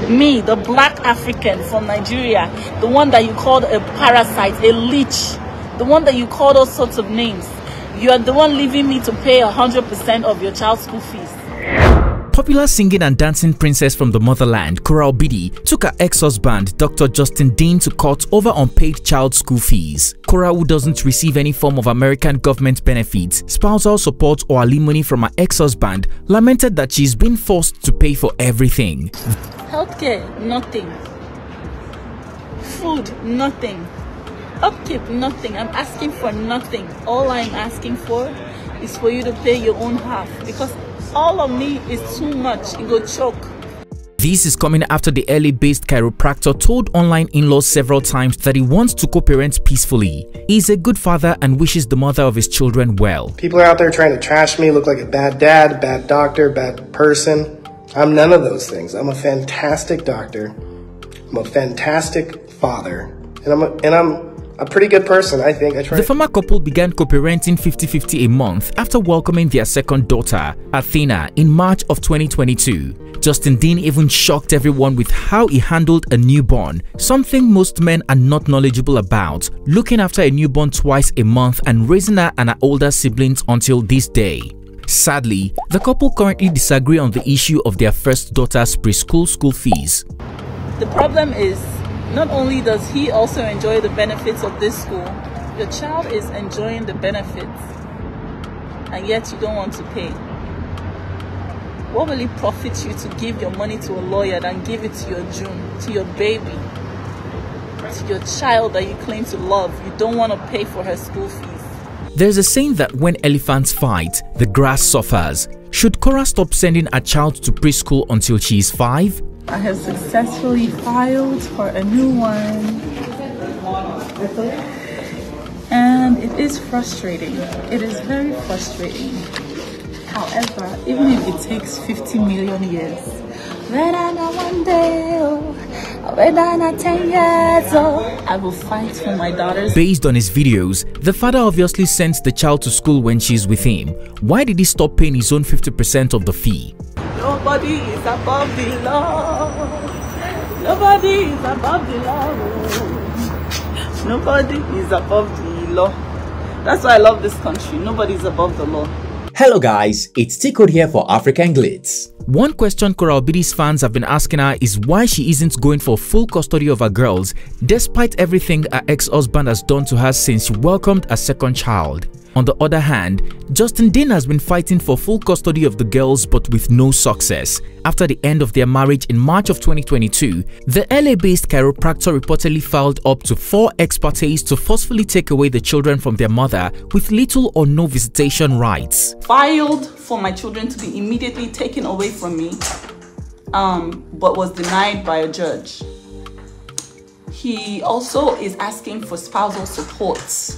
Me, the black African from Nigeria, the one that you called a parasite, a leech, the one that you called all sorts of names. You are the one leaving me to pay 100% of your child's school fees. Popular singing and dancing princess from the motherland, Korra Obidi, took her ex-husband, Dr. Justine Dean, to court over unpaid child school fees. Korra, who doesn't receive any form of American government benefits, spousal support or alimony from her ex-husband, lamented that she's been forced to pay for everything. Healthcare, nothing. Food, nothing. Upkeep, nothing. I'm asking for nothing. All I'm asking for is for you to pay your own half, because all of me is too much. It go choke. This is coming after the LA-based chiropractor told online in-laws several times that he wants to co-parent peacefully. He's a good father and wishes the mother of his children well. People are out there trying to trash me, look like a bad dad, bad doctor, bad person. I'm none of those things. I'm a fantastic doctor. I'm a fantastic father. And I'm a pretty good person, I think. The former couple began co-parenting 50-50 a month after welcoming their second daughter, Athena, in March of 2022. Justine Dean even shocked everyone with how he handled a newborn, something most men are not knowledgeable about, looking after a newborn twice a month and raising her and her older siblings until this day. Sadly, the couple currently disagree on the issue of their first daughter's preschool school fees. The problem is, not only does he also enjoy the benefits of this school, your child is enjoying the benefits, and yet you don't want to pay. What will it profit you to give your money to a lawyer than give it to your June, to your baby, to your child that you claim to love? You don't want to pay for her school fees. There's a saying that when elephants fight, the grass suffers. Should Korra stop sending her child to preschool until she is 5? I have successfully filed for a new one, and it is frustrating. It is very frustrating. However, even if it takes 50 million years, when I know one day, when I know 10 years, I will fight for my daughters. Based on his videos, the father obviously sends the child to school when she's with him. Why did he stop paying his own 50% of the fee? Nobody is above the law. Nobody is above the law. Nobody is above the law. That's why I love this country. Nobody is above the law. Hello guys, it's T-Code here for African Glitz. One question Korra Obidi's fans have been asking her is why she isn't going for full custody of her girls despite everything her ex-husband has done to her since she welcomed a second child. On the other hand, Justine Dean has been fighting for full custody of the girls but with no success. After the end of their marriage in March of 2022, the LA-based chiropractor reportedly filed up to 4 ex partes to forcefully take away the children from their mother with little or no visitation rights. Filed for my children to be immediately taken away from me, but was denied by a judge. He also is asking for spousal support.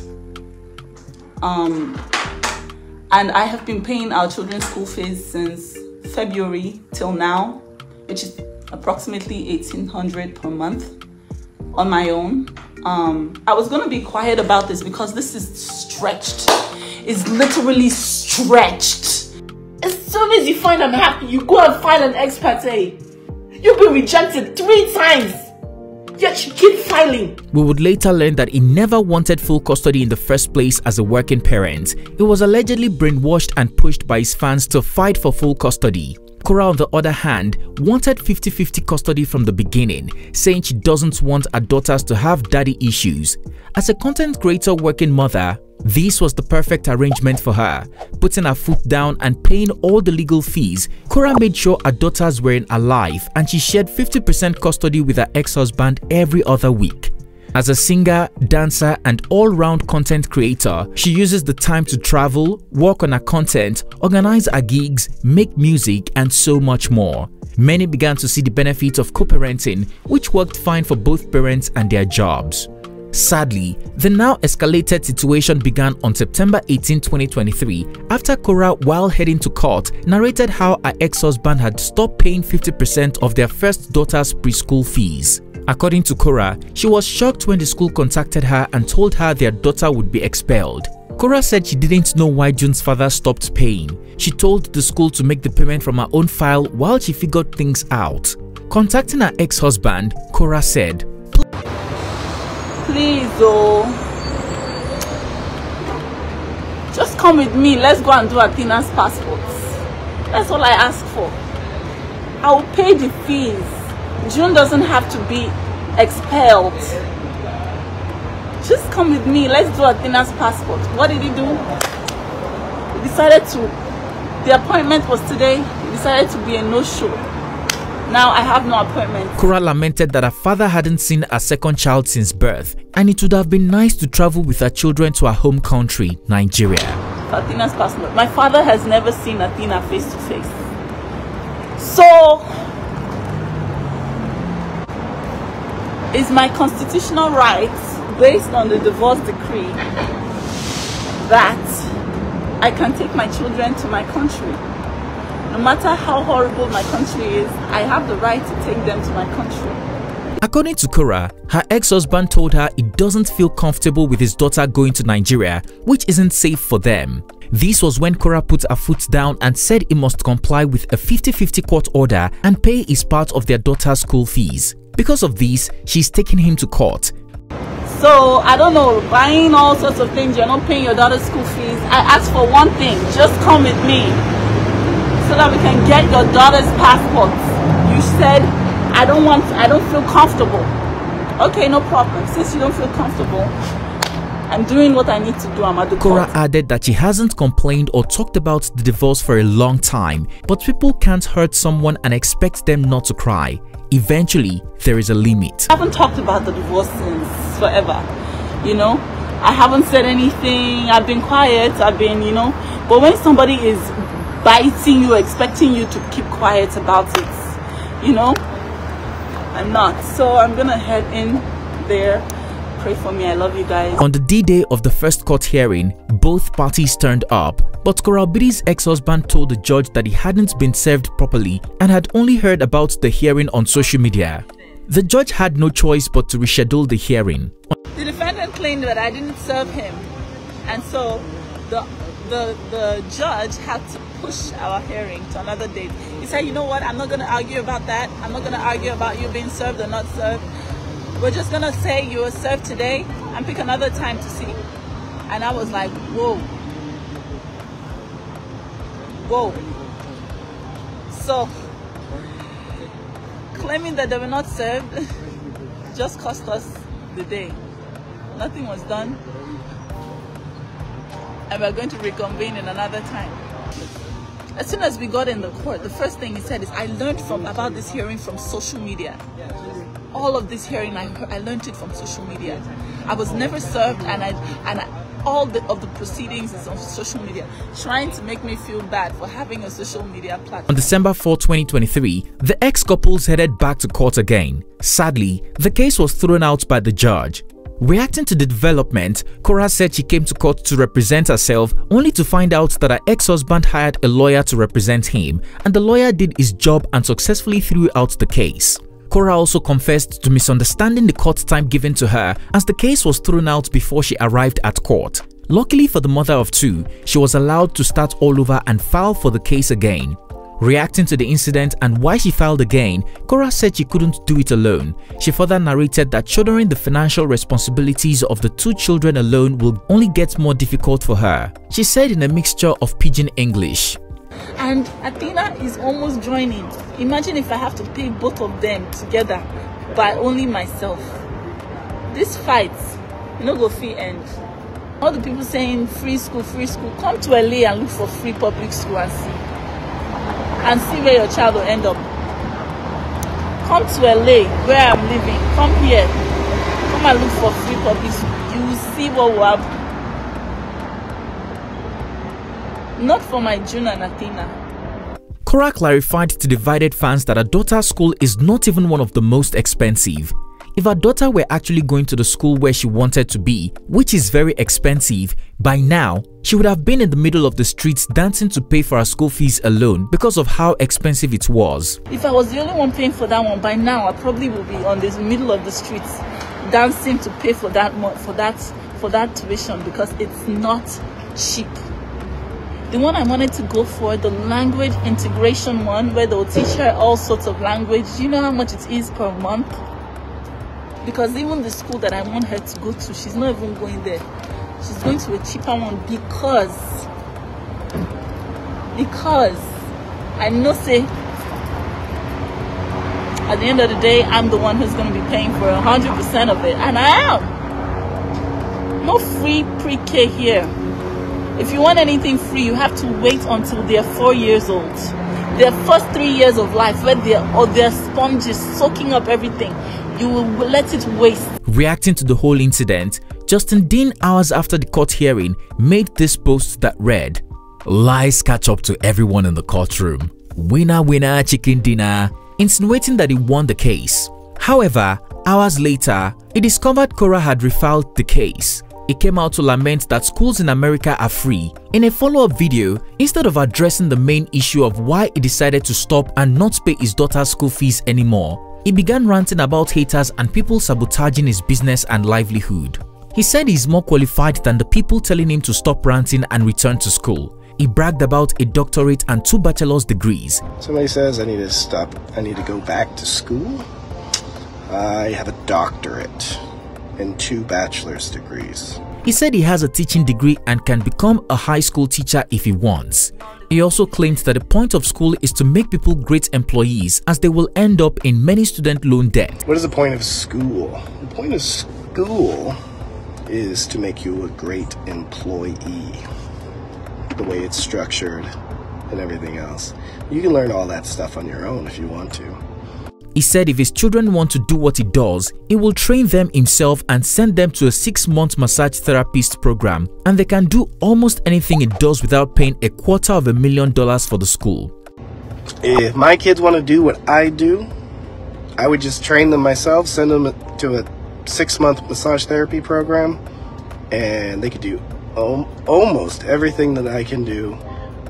And I have been paying our children's school fees since February till now, which is approximately $1,800 per month on my own. I was going to be quiet about this because this is stretched. It's literally stretched. As soon as you find I'm happy, you go and file an ex parte. You've been rejected 3 times. Yet you keep filing. We would later learn that he never wanted full custody in the first place as a working parent. He was allegedly brainwashed and pushed by his fans to fight for full custody. Korra, on the other hand, wanted 50-50 custody from the beginning, saying she doesn't want her daughters to have daddy issues. As a content creator working mother, this was the perfect arrangement for her. Putting her foot down and paying all the legal fees, Korra made sure her daughters were in her life and she shared 50% custody with her ex-husband every other week. As a singer, dancer, and all-round content creator, she uses the time to travel, work on her content, organize her gigs, make music, and so much more. Many began to see the benefits of co-parenting, which worked fine for both parents and their jobs. Sadly, the now escalated situation began on September 18, 2023 after Korra, while heading to court, narrated how her ex-husband had stopped paying 50% of their first daughter's preschool fees. According to Korra, she was shocked when the school contacted her and told her their daughter would be expelled. Korra said she didn't know why June's father stopped paying. She told the school to make the payment from her own file while she figured things out. Contacting her ex-husband, Korra said, "Please, oh, just come with me. Let's go and do Athena's passports. That's all I ask for. I will pay the fees. June doesn't have to be expelled. Just come with me. Let's do Athena's passport." What did he do? He decided to, the appointment was today. He decided to be a no-show. Now I have no appointment. Korra lamented that her father hadn't seen a second child since birth, and it would have been nice to travel with her children to her home country, Nigeria. Athena's passport. My father has never seen Athena face to face. So it's my constitutional right, based on the divorce decree, that I can take my children to my country. No matter how horrible my country is, I have the right to take them to my country. According to Korra, her ex-husband told her he doesn't feel comfortable with his daughter going to Nigeria, which isn't safe for them. This was when Korra put her foot down and said he must comply with a 50-50 court order and pay his part of their daughter's school fees. Because of this, she's taking him to court. So, I don't know, buying all sorts of things, you're not paying your daughter's school fees. I asked for one thing, just come with me, so that we can get your daughter's passport. You said, I don't feel comfortable. Okay, no problem. Since you don't feel comfortable, I'm doing what I need to do. I'm at the court. Korra added that she hasn't complained or talked about the divorce for a long time, but people can't hurt someone and expect them not to cry. Eventually, there is a limit. I haven't talked about the divorce since forever, you know. I haven't said anything. I've been quiet. I've been, you know. But when somebody is biting you, expecting you to keep quiet about it, you know, I'm not. So I'm gonna head in there. Pray for me. I love you guys. On the D-Day of the first court hearing, both parties turned up, but Korra Obidi's ex-husband told the judge that he hadn't been served properly and had only heard about the hearing on social media. The judge had no choice but to reschedule the hearing. The defendant claimed that I didn't serve him, and so the judge had to push our hearing to another date. He said, you know what, I'm not going to argue about that. I'm not going to argue about you being served or not served. We're just going to say you were served today and pick another time to see. And I was like, whoa. Whoa. So, claiming that they were not served just cost us the day. Nothing was done. And we're going to reconvene in another time. As soon as we got in the court, the first thing he said is, I learned about this hearing from social media. All of this hearing, I learned it from social media. I was never served, and all of the proceedings is on social media, trying to make me feel bad for having a social media platform. On December 4, 2023, the ex-couples headed back to court again. Sadly, the case was thrown out by the judge. Reacting to the development, Korra said she came to court to represent herself, only to find out that her ex-husband hired a lawyer to represent him, and the lawyer did his job and successfully threw out the case. Korra also confessed to misunderstanding the court time given to her, as the case was thrown out before she arrived at court. Luckily for the mother of two, she was allowed to start all over and file for the case again. Reacting to the incident and why she filed again, Korra said she couldn't do it alone. She further narrated that shouldering the financial responsibilities of the two children alone will only get more difficult for her. She said in a mixture of pidgin English, and Athena is almost joining. Imagine if I have to pay both of them together by only myself. This fight, no go free end. All the people saying free school, come to LA and look for free public school and see where your child will end up. Come to LA where I'm living. Come here. Come and look for free public school. You will see what will happen. Not for my June and Athena. Korra clarified to divided fans that her daughter's school is not even one of the most expensive. If her daughter were actually going to the school where she wanted to be, which is very expensive, by now, she would have been in the middle of the streets dancing to pay for her school fees alone because of how expensive it was. If I was the only one paying for that one, by now I probably would be on the middle of the streets dancing to pay for that tuition, because it's not cheap. The one I wanted to go for, the language integration one, where they'll teach her all sorts of language. Do you know how much it is per month? Because even the school that I want her to go to, she's not even going there. She's going to a cheaper one because I know, say, at the end of the day, I'm the one who's going to be paying for 100% of it. And I am. No free pre-K here. If you want anything free, you have to wait until they're 4 years old. Their first 3 years of life, where they're sponges soaking up everything, you will let it waste. Reacting to the whole incident, Justine Dean, hours after the court hearing, made this post that read, "Lies catch up to everyone in the courtroom. Winner, winner, chicken dinner," insinuating that he won the case. However, hours later, he discovered Korra had refiled the case. He came out to lament that schools in America are free. In a follow-up video, instead of addressing the main issue of why he decided to stop and not pay his daughter's school fees anymore, he began ranting about haters and people sabotaging his business and livelihood. He said he's more qualified than the people telling him to stop ranting and return to school. He bragged about a doctorate and 2 bachelor's degrees. Somebody says I need to stop, I need to go back to school. I have a doctorate and 2 bachelor's degrees. He said he has a teaching degree and can become a high school teacher if he wants. He also claimed that the point of school is to make people great employees, as they will end up in many student loan debt. What is the point of school? The point of school is to make you a great employee. The way it's structured and everything else. You can learn all that stuff on your own if you want to. He said if his children want to do what he does, he will train them himself and send them to a 6-month massage therapist program, and they can do almost anything he does without paying $250,000 for the school. If my kids want to do what I do, I would just train them myself, send them to a 6-month massage therapy program, and they could do almost everything that I can do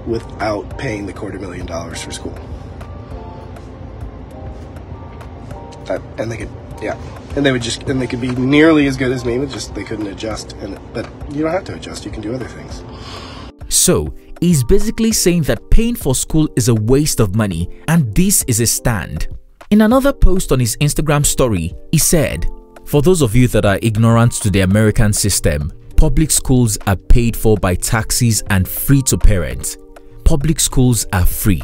without paying the $250,000 for school. And they could, yeah, and they could be nearly as good as me, just they couldn't adjust. But you don't have to adjust; you can do other things. So he's basically saying that paying for school is a waste of money, and this is a stand. In another post on his Instagram story, he said, "For those of you that are ignorant to the American system, public schools are paid for by taxes and free to parents. Public schools are free,"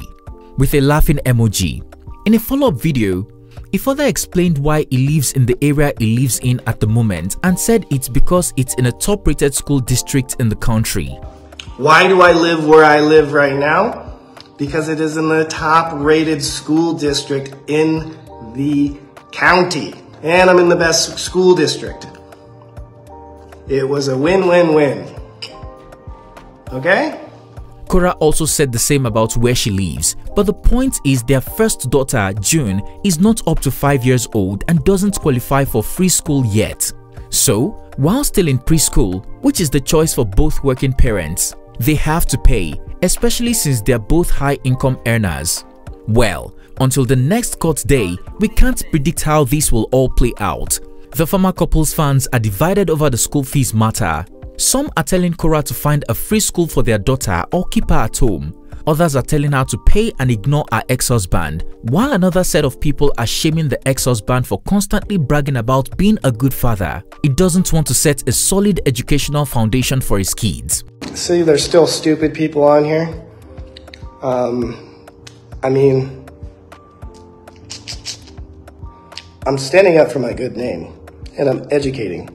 with a laughing emoji. In a follow-up video, he further explained why he lives in the area he lives in at the moment and said it's because it's in a top-rated school district in the country. Why do I live where I live right now? Because it is in the top-rated school district in the county. And I'm in the best school district. It was a win-win-win. Okay? Korra also said the same about where she lives, but the point is their first daughter, June, is not up to 5 years old and doesn't qualify for free school yet. So, while still in preschool, which is the choice for both working parents, they have to pay, especially since they're both high-income earners. Well, until the next court day, we can't predict how this will all play out. The former couple's fans are divided over the school fees matter. Some are telling Korra to find a free school for their daughter or keep her at home. Others are telling her to pay and ignore her ex-husband, while another set of people are shaming the ex-husband for constantly bragging about being a good father. He doesn't want to set a solid educational foundation for his kids. See, there's still stupid people on here. I mean, I'm standing up for my good name, and I'm educating.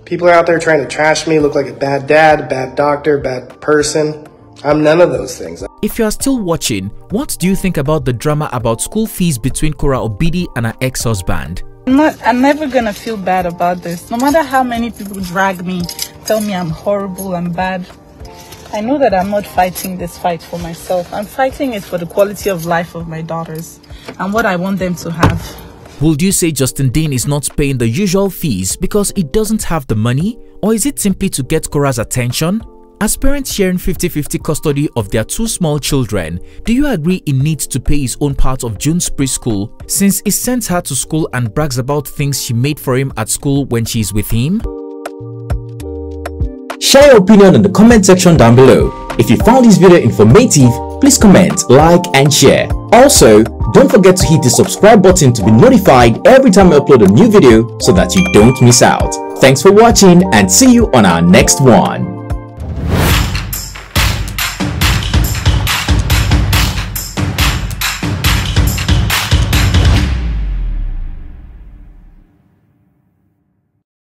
People are out there trying to trash me, look like a bad dad, bad doctor, bad person. I'm none of those things. If you are still watching, what do you think about the drama about school fees between Korra Obidi and her ex-husband? I'm never gonna feel bad about this. No matter how many people drag me, tell me I'm horrible, I'm bad. I know that I'm not fighting this fight for myself. I'm fighting it for the quality of life of my daughters and what I want them to have. Would you say Justine Dean is not paying the usual fees because he doesn't have the money, or is it simply to get Korra's attention? As parents sharing 50-50 custody of their 2 small children, do you agree he needs to pay his own part of June's preschool since he sends her to school and brags about things she made for him at school when she's with him? Share your opinion in the comment section down below. If you found this video informative, please comment, like, and share. Also, don't forget to hit the subscribe button to be notified every time I upload a new video so that you don't miss out. Thanks for watching and see you on our next one.